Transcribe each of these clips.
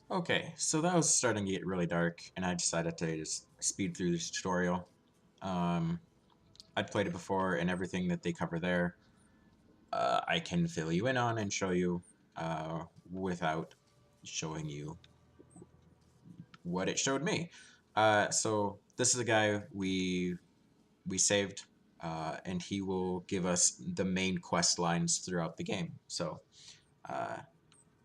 Okay, so that was starting to get really dark, and I decided to just speed through this tutorial. Um, I'd played it before, and everything that they cover there, I can fill you in on and show you without showing you what it showed me. So this is a guy we saved, and he will give us the main quest lines throughout the game. So uh,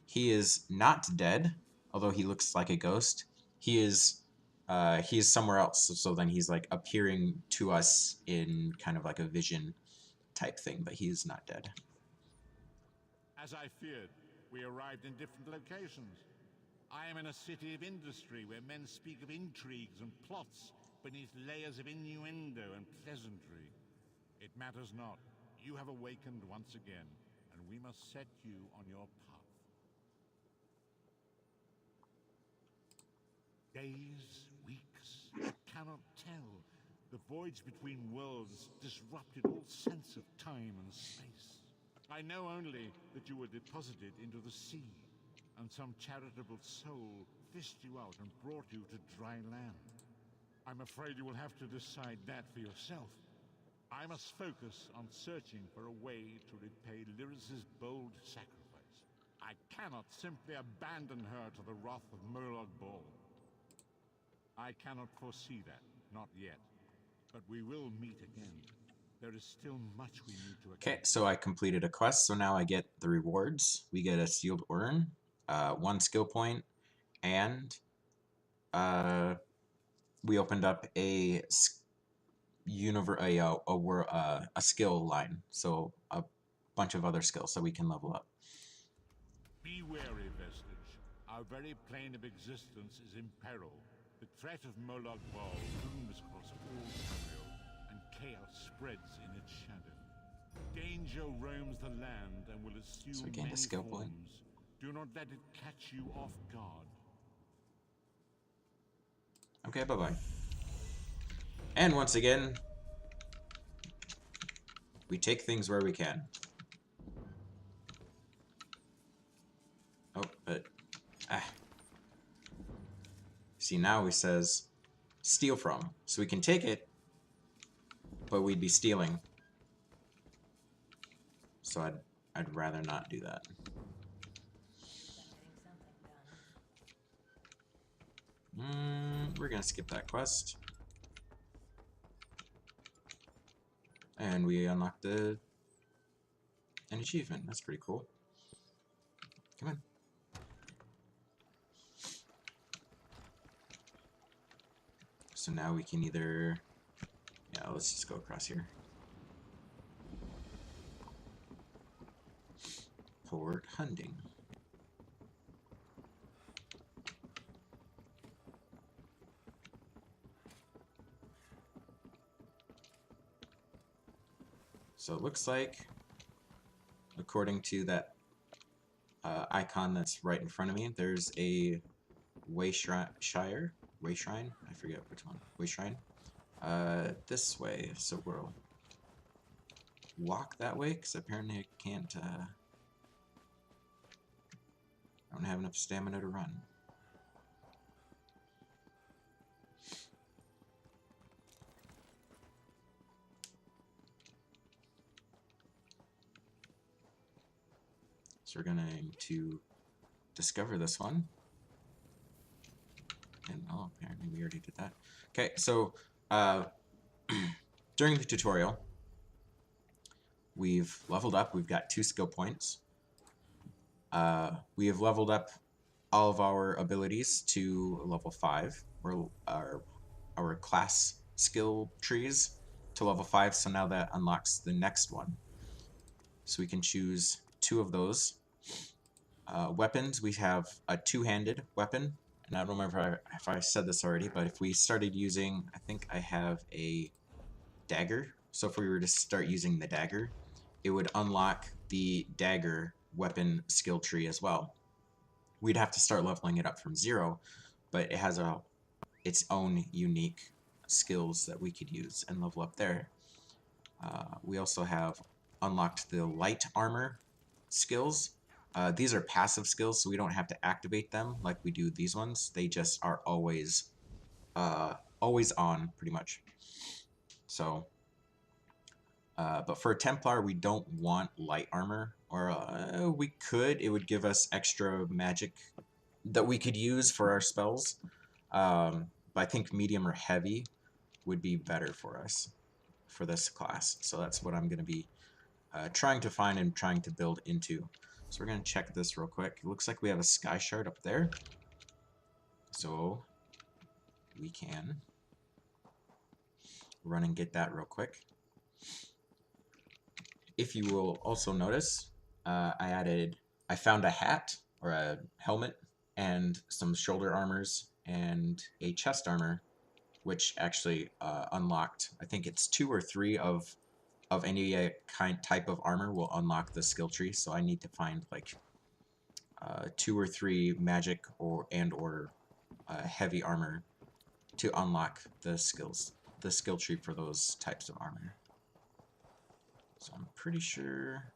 he is not dead, although he looks like a ghost. He is somewhere else. So then he's like appearing to us in kind of like a vision type thing, but he is not dead. As I feared, we arrived in different locations. I am in a city of industry where men speak of intrigues and plots beneath layers of innuendo and pleasantry. It matters not. You have awakened once again, and we must set you on your path. Days, weeks, I cannot tell. The voids between worlds disrupted all sense of time and space. I know only that you were deposited into the sea, and some charitable soul fished you out and brought you to dry land. I'm afraid you will have to decide that for yourself. I must focus on searching for a way to repay Lyris's bold sacrifice. I cannot simply abandon her to the wrath of Murloc Ball. I cannot foresee that, not yet. But we will meet again. There is still much we need to Okay, accomplish. so I completed a quest, so now I get the rewards. We get a sealed urn, 1 skill point, and we opened up a skill line, so a bunch of other skills so we can level up. Be wary, Vestige. Our very plane of existence is in peril. The threat of Moloch Ball looms across all Tamriel, and chaos spreads in its shadow. Danger roams the land and will So we assume gained a many skill point. forms. Do not let it catch you off guard. Okay, bye-bye. And once again, we take things where we can. Oh, but... Ah. See, now he says, steal from. So we can take it, but we'd be stealing. So I'd rather not do that. We're gonna skip that quest. And we unlocked an achievement. That's pretty cool. Come on. So now we can either... Yeah, let's just go across here. Port hunting. So it looks like, according to that icon that's right in front of me, there's a Wayshrine, I forget which one, Wayshrine, this way, so we'll walk that way, because apparently I can't, I don't have enough stamina to run. So we're going to discover this one. And, oh, apparently we already did that. Okay, so, during the tutorial, we've leveled up. We've got 2 skill points. We have leveled up all of our abilities to level 5. Our class skill trees to level 5, so now that unlocks the next one. So we can choose 2 of those. Weapons, we have a 2-handed weapon, and I don't remember if I said this already, but if we started using, I think I have a dagger, so if we were to start using the dagger, it would unlock the dagger weapon skill tree as well. We'd have to start leveling it up from 0, but it has its own unique skills that we could use and level up there. We also have unlocked the light armor skills, These are passive skills, so we don't have to activate them like we do these ones. They just are always on, pretty much. So, but for a Templar, we don't want light armor, or we could. It would give us extra magic that we could use for our spells. But I think medium or heavy would be better for us for this class. So that's what I'm going to be trying to find and trying to build into. So we're going to check this real quick. It looks like we have a sky shard up there. So we can run and get that real quick. If you will also notice, I found a hat or a helmet and some shoulder armors and a chest armor, which actually unlocked, I think it's 2 or 3 of any type of armor will unlock the skill tree. So I need to find like 2 or 3 magic or heavy armor to unlock the skill tree for those types of armor. So I'm pretty sure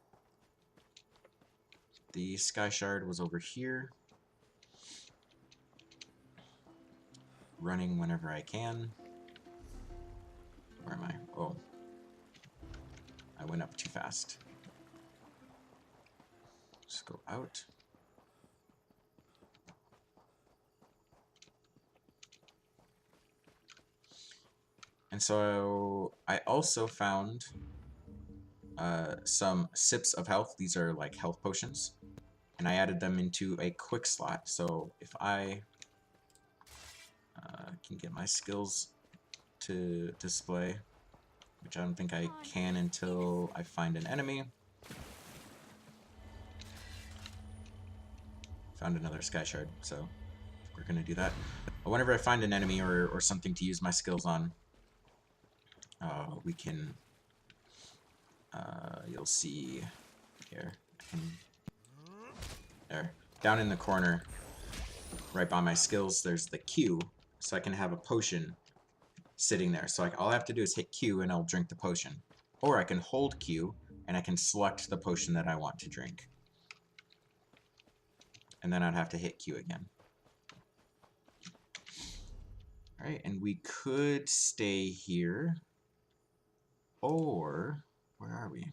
the sky shard was over here. Running whenever I can. Where am I? Oh. I went up too fast. Just go out. And so I also found some sips of health. These are like health potions. And I added them into a quick slot. So if I can get my skills to display, which I don't think I can until I find an enemy. Found another sky shard, so we're gonna do that. But whenever I find an enemy or something to use my skills on, we can. You'll see here. There, down in the corner, right by my skills, there's the Q, so I can have a potion sitting there. So all I have to do is hit Q and I'll drink the potion. Or I can hold Q and I can select the potion that I want to drink. And then I'd have to hit Q again. Alright, and we could stay here. Or, where are we?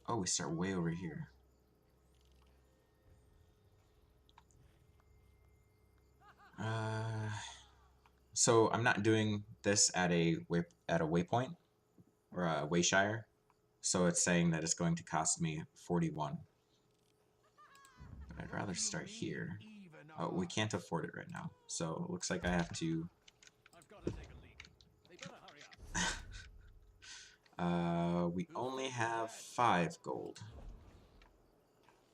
Oh, we start way over here. So I'm not doing this at a waypoint or a wayshire. So it's saying that it's going to cost me 41. But I'd rather start here. Oh, we can't afford it right now. So it looks like I have to... we only have 5 gold.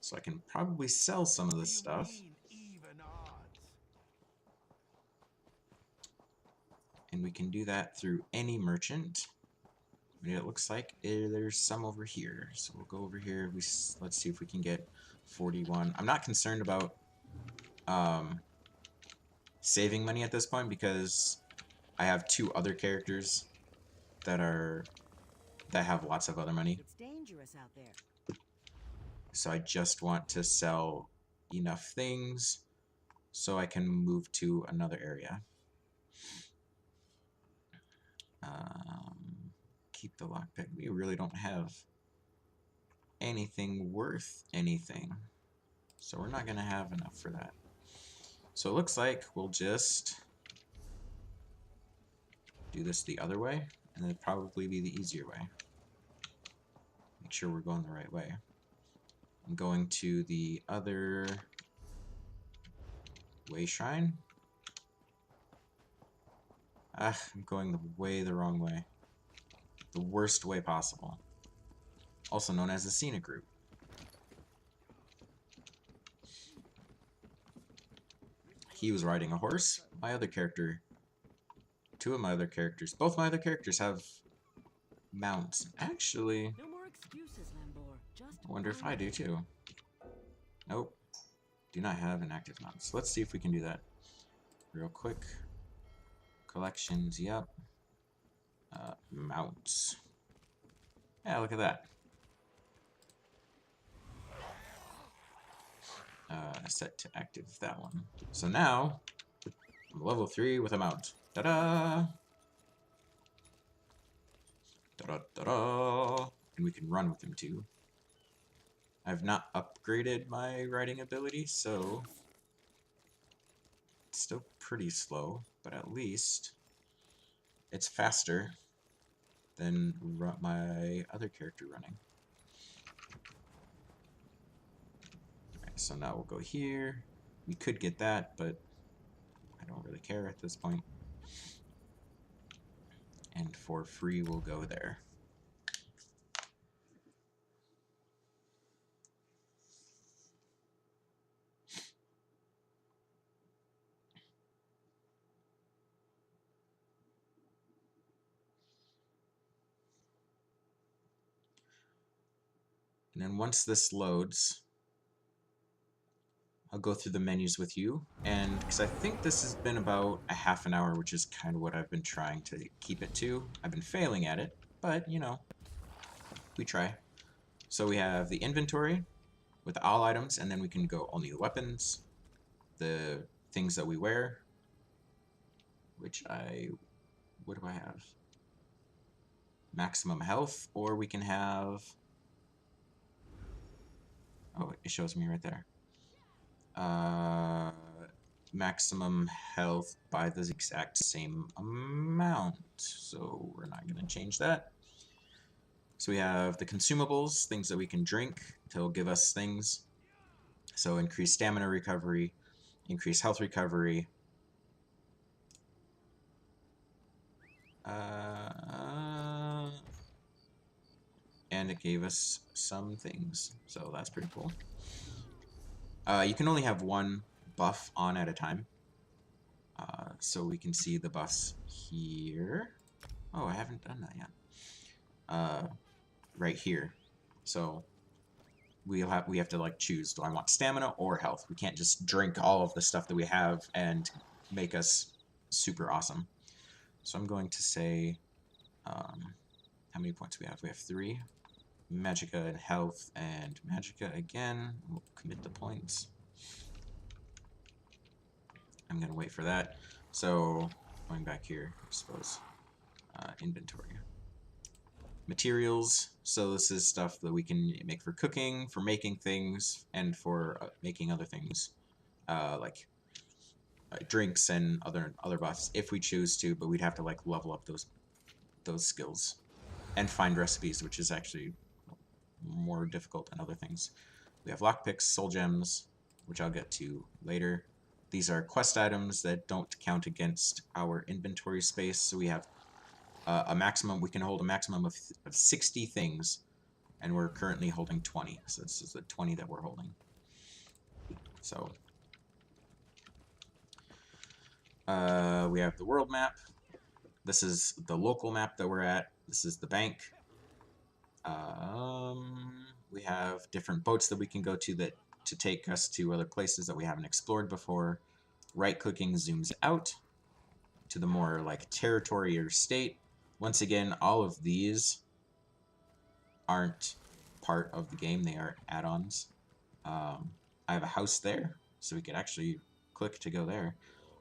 So I can probably sell some of this stuff. And we can do that through any merchant. But it looks like there's some over here. So we'll go over here. Let's see if we can get 41. I'm not concerned about saving money at this point because I have 2 other characters that have lots of other money. It's dangerous out there. So I just want to sell enough things so I can move to another area. Keep the lockpick. We really don't have anything worth anything. So we're not going to have enough for that. So it looks like we'll just do this the other way, and it'll probably be the easier way. Make sure we're going the right way. I'm going to the other way shrine. I'm going the wrong way. The worst way possible. Also known as the scenic route. He was riding a horse. My other character, 2 of my other characters, both my other characters have mounts. Actually, No more excuses, Lambor. Just I wonder if I do too. Nope. Do not have an active mount. So let's see if we can do that real quick. Collections, yep. Mounts. Yeah, look at that. Set to active that one. So now, I'm level 3 with a mount. Ta-da! Ta-da-ta-da! And we can run with him too. I've not upgraded my riding ability, so it's still pretty slow, but at least it's faster than my other character running. Alright, so now we'll go here. We could get that, but I don't really care at this point. And for free, we'll go there. And then once this loads, I'll go through the menus with you, and because I think this has been about a half an hour, which is kind of what I've been trying to keep it to. I've been failing at it, but you know, we try. So we have the inventory with all items, and then we can go only the weapons, the things that we wear, which what do I have? Maximum health, or we can have, oh, it shows me right there. Maximum health by the exact same amount. So we're not going to change that. So we have the consumables, things that we can drink to give us things. So increase stamina recovery, increase health recovery. And it gave us some things. So that's pretty cool. You can only have one buff on at a time. So we can see the buffs here. Oh, I haven't done that yet. Right here. So we have to like choose, do I want stamina or health? We can't just drink all of the stuff that we have and make us super awesome. So I'm going to say, how many points do we have? We have 3. Magicka and health and Magicka again. We'll commit the points. I'm going to wait for that. So going back here, I suppose, inventory. Materials, so this is stuff that we can make for cooking, for making things, and for making other things, like drinks and other buffs if we choose to, but we'd have to like level up those skills and find recipes, which is actually more difficult than other things. We have lockpicks, soul gems, which I'll get to later. These are quest items that don't count against our inventory space, so we have a maximum, we can hold a maximum of 60 things, and we're currently holding 20, so this is the 20 that we're holding. So we have the world map. This is the local map that we're at. This is the bank. We have different boats that we can go to to take us to other places that we haven't explored before. Right-clicking zooms out to the more like territory or state. Once again, all of these aren't part of the game. They are add-ons. I have a house there, so we could actually click to go there.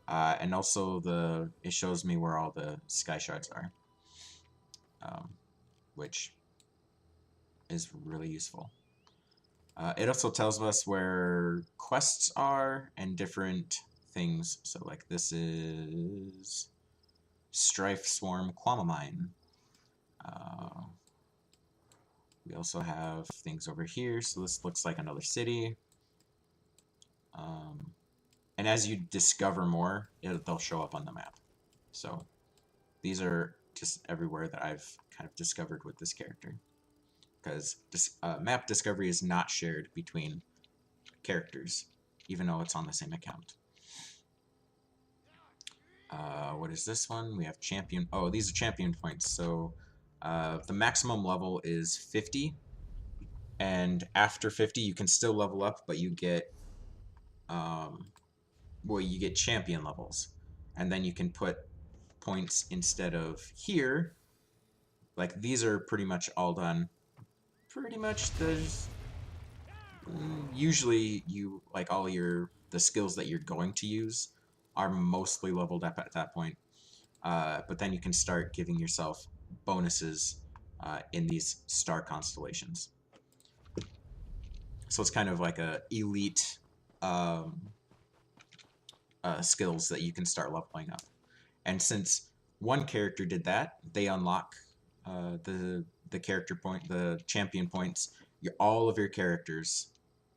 And also it shows me where all the sky shards are, which is really useful. It also tells us where quests are and different things. So like this is Strife Swarm Quamamine. We also have things over here, so this looks like another city. And as you discover more, they'll show up on the map. So these are just everywhere that I've kind of discovered with this character. Because map discovery is not shared between characters, even though it's on the same account. What is this one? We have champion. Oh, these are champion points. So the maximum level is 50. And after 50, you can still level up, but you get you get champion levels, and then you can put points instead of here, Like, these are pretty much all done. Pretty much there's... usually you, like, all the skills that you're going to use are mostly leveled up at that point. But then you can start giving yourself bonuses in these star constellations. So it's kind of like a elite skills that you can start leveling up. And since one character did that, they unlock the character point, the champion points. All of your characters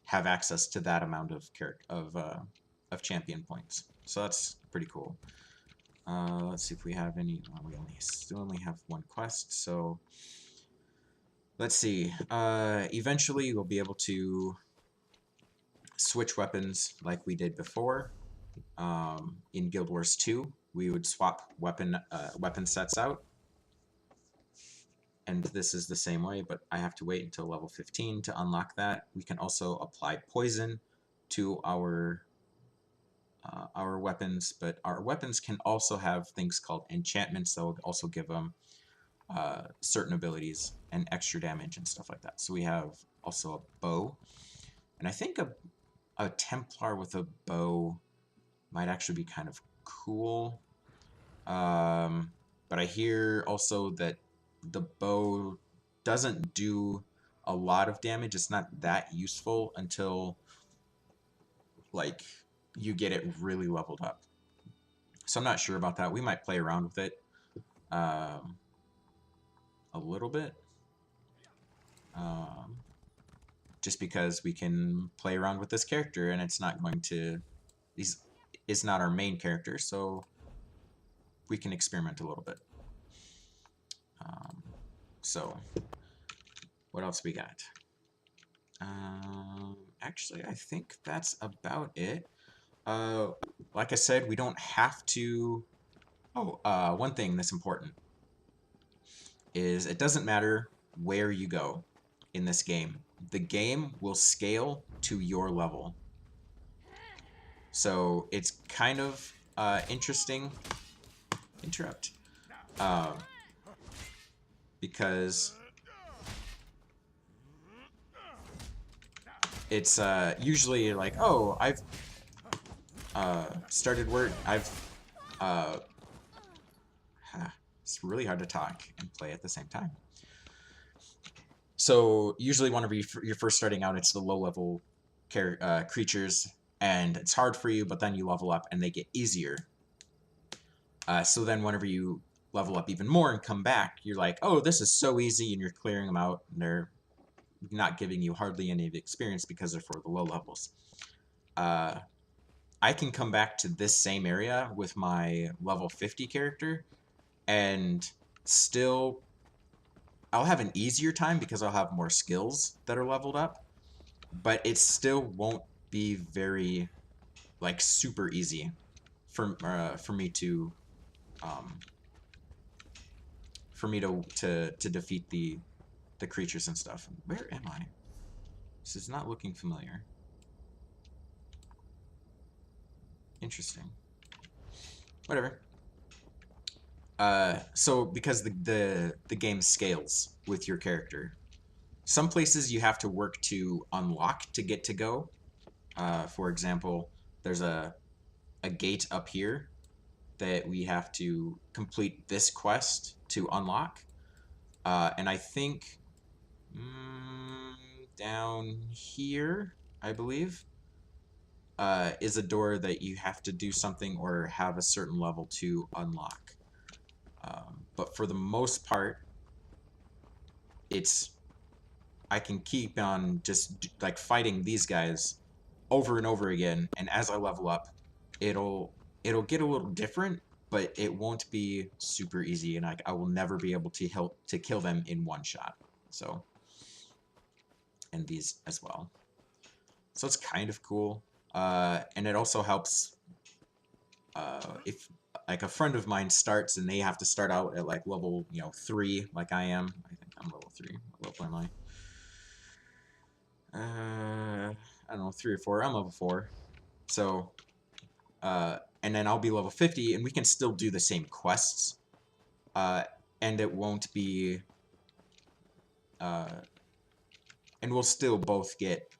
have access to that amount of champion points. So that's pretty cool. Let's see if we have any. Well, we still only have one quest, so let's see. Eventually, we'll be able to switch weapons like we did before. In Guild Wars 2, we would swap weapon sets out, and this is the same way, but I have to wait until level 15 to unlock that. We can also apply poison to our weapons, but our weapons can also have things called enchantments that will also give them certain abilities and extra damage and stuff like that. So we have also a bow, and I think a Templar with a bow might actually be kind of cool. But I hear also that the bow doesn't do a lot of damage. It's not that useful until, like, you get it really leveled up. So I'm not sure about that. We might play around with it a little bit. Just because we can play around with this character, and it's not going to... It's not our main character, so we can experiment a little bit. So, what else we got? Actually, I think that's about it. Like I said, we don't have to... Oh, one thing that's important is it doesn't matter where you go in this game. The game will scale to your level. So it's kind of interesting. Interrupt. Because it's usually like, oh, I've started work. It's really hard to talk and play at the same time. So usually whenever you're first starting out, it's the low-level creatures, and it's hard for you, but then you level up and they get easier. So then whenever you level up even more and come back, you're like, oh, this is so easy, and you're clearing them out, and they're not giving you hardly any of the experience because they're for the low levels. I can come back to this same area with my level 50 character, and still I'll have an easier time because I'll have more skills that are leveled up, but it still won't be very, like, super easy for me to defeat the creatures and stuff. Where am I? This is not looking familiar. Interesting. Whatever. So because the game scales with your character, some places you have to work to unlock to get to go. For example, there's a gate up here that we have to complete this quest to unlock. And I think down here, I believe, is a door that you have to do something or have a certain level to unlock. But for the most part, I can keep on just like fighting these guys over and over again, and as I level up, it'll get a little different, but it won't be super easy, and I will never be able to kill them in one shot. So, and these as well. So it's kind of cool, and it also helps if like a friend of mine starts and they have to start out at like level 3, like I am. I think I'm level 3. What level am I? I don't know, 3 or 4. I'm level 4. So, and then I'll be level 50, and we can still do the same quests. And it won't be and we'll still both get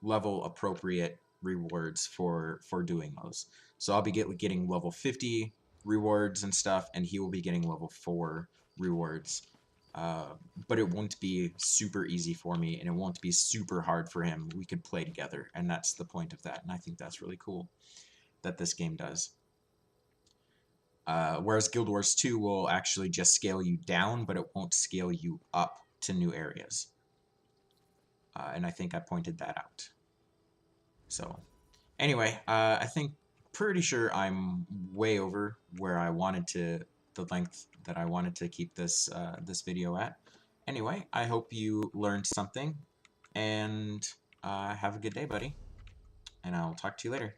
level appropriate rewards for doing those. So I'll be getting level 50 rewards and stuff, and he will be getting level 4 rewards. But it won't be super easy for me, and it won't be super hard for him. We could play together, and that's the point of that. And I think that's really cool that this game does. Whereas Guild Wars 2 will actually just scale you down, but it won't scale you up to new areas. And I think I pointed that out. So, anyway, I think pretty sure I'm way over where I wanted to, the length that I wanted to keep this this video at. Anyway, I hope you learned something, and have a good day, buddy. And I'll talk to you later.